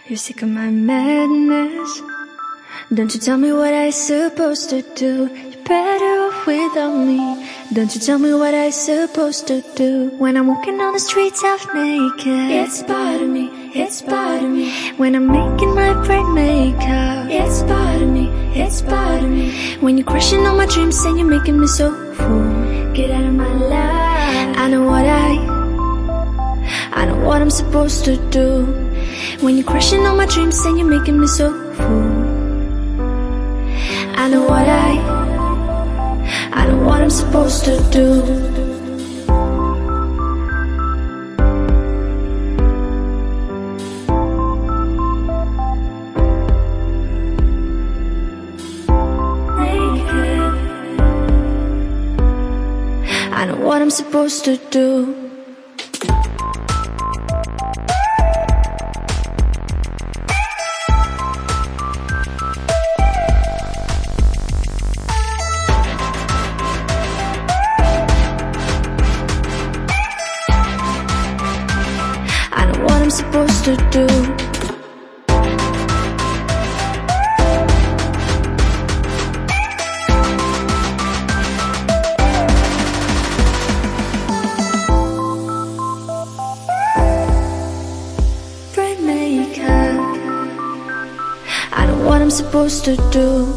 You're sick of my madness. Don't you tell me what I supposed to do. You're better off without me. Don't you tell me what I supposed to do. When I'm walking on the streets half naked, it's bothering me, it's bothering me. When I'm making my bright makeup, it's bothering me, it's bothering me. When you're crushing on my dreams and you're making me so full, get out of my life. I know what I'm supposed to do. When you're crushing on my dreams and you're making me so full, I know what I'm supposed to do. I know what I'm supposed to do. I'm supposed to do. Bright makeup, I know what I'm supposed to do.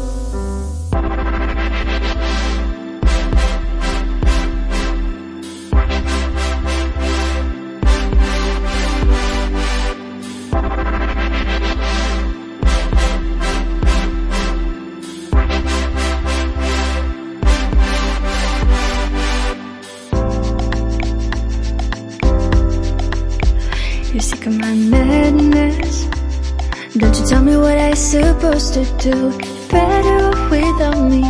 You're sick of my madness. Don't you tell me what I supposed to do. You're better off without me.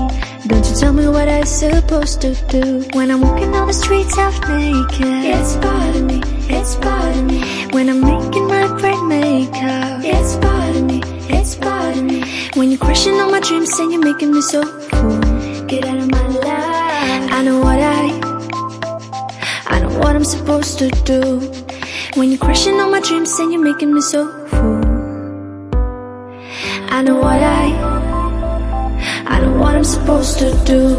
Don't you tell me what I supposed to do. When I'm walking on the streets half naked, it's bothering me, it's bothering me. When I'm making my bright makeup, it's bothering me, it's bothering me. When you're crushing on my dreams and you're making me so full, get out of my life. I know what I'm supposed to do. When you're crushing on my dreams and you're making me so full, I know what I'm supposed to do.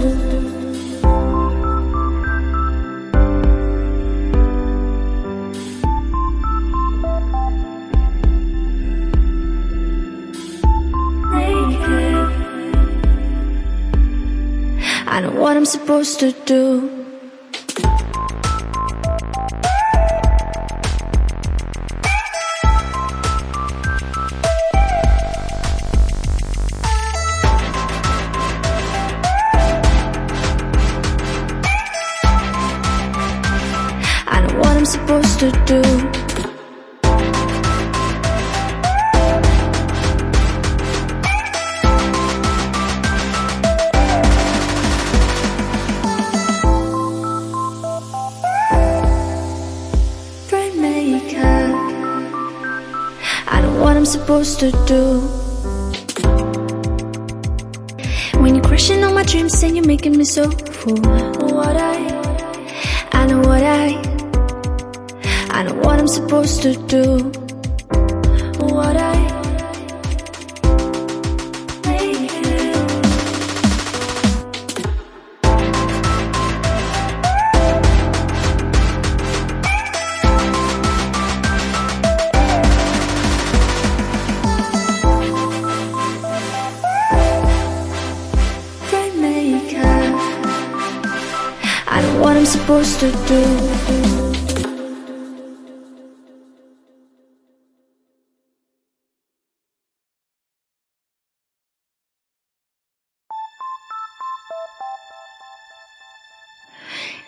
I know what I'm supposed to do. What I'm supposed to do. Bright makeup, I know what I'm supposed to do. When you're crushing on my dreams and you're making me so full, I know what I'm supposed to do. Bright makeup, I know what I'm supposed to do.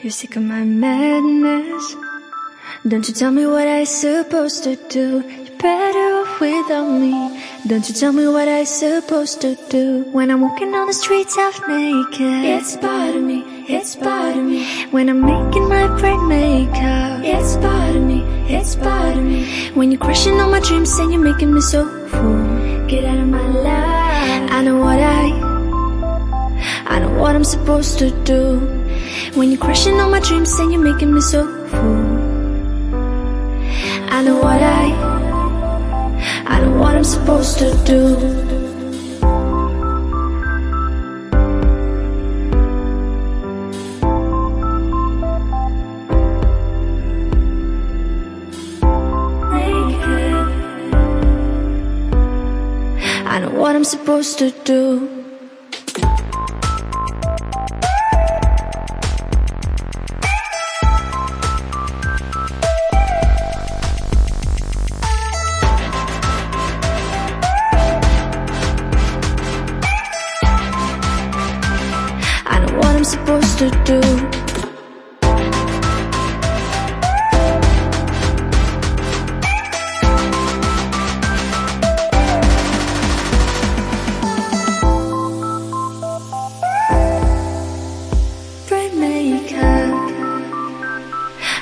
You're sick of my madness. Don't you tell me what I supposed to do. You're better off without me. Don't you tell me what I supposed to do. When I'm walking on the streets half naked, it's bothering me, it's bothering me. When I'm making my bright makeup, it's bothering me, it's bothering me. When you're crushing on my dreams and you're making me so full, get out of my life. I know what I'm supposed to do. When you're crushing on my dreams and you're making me so full, I know what I'm supposed to do. I know what I'm supposed to do. I know what I'm supposed to do.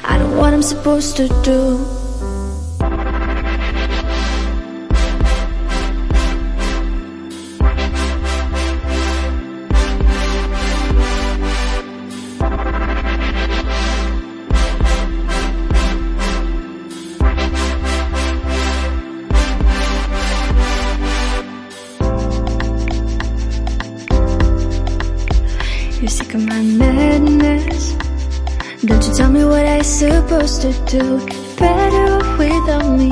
I know what I'm supposed to do. You're sick of my madness. Don't you tell me what I'm supposed to do. You're better off without me.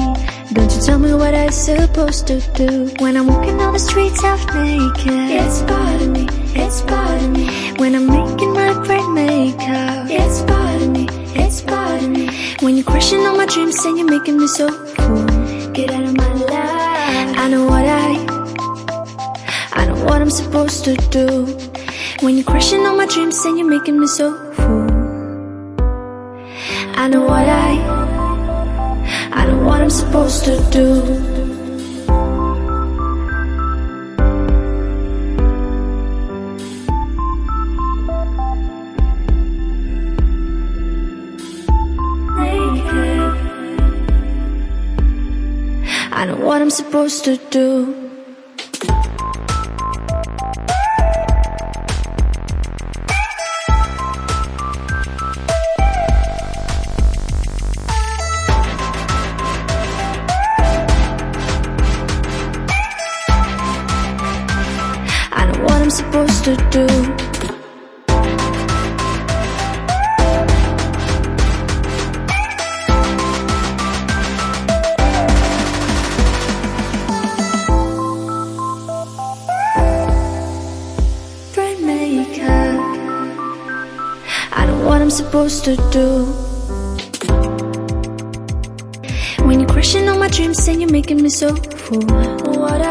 Don't you tell me what I'm supposed to do. When I'm walking down the streets half naked, it's part of me, it's part of me. When I'm making my bright makeup, it's part of me, it's part of me. When you're crushing on my dreams and you're making me so full, get out of my life. I know what I'm supposed to do. When you're crushing on my dreams and you're making me so full, I know what I'm supposed to do. I know what I'm supposed to do. I'm supposed to do. Bright makeup. I know what I'm supposed to do. When you're crushing on my dreams and you're making me so full, what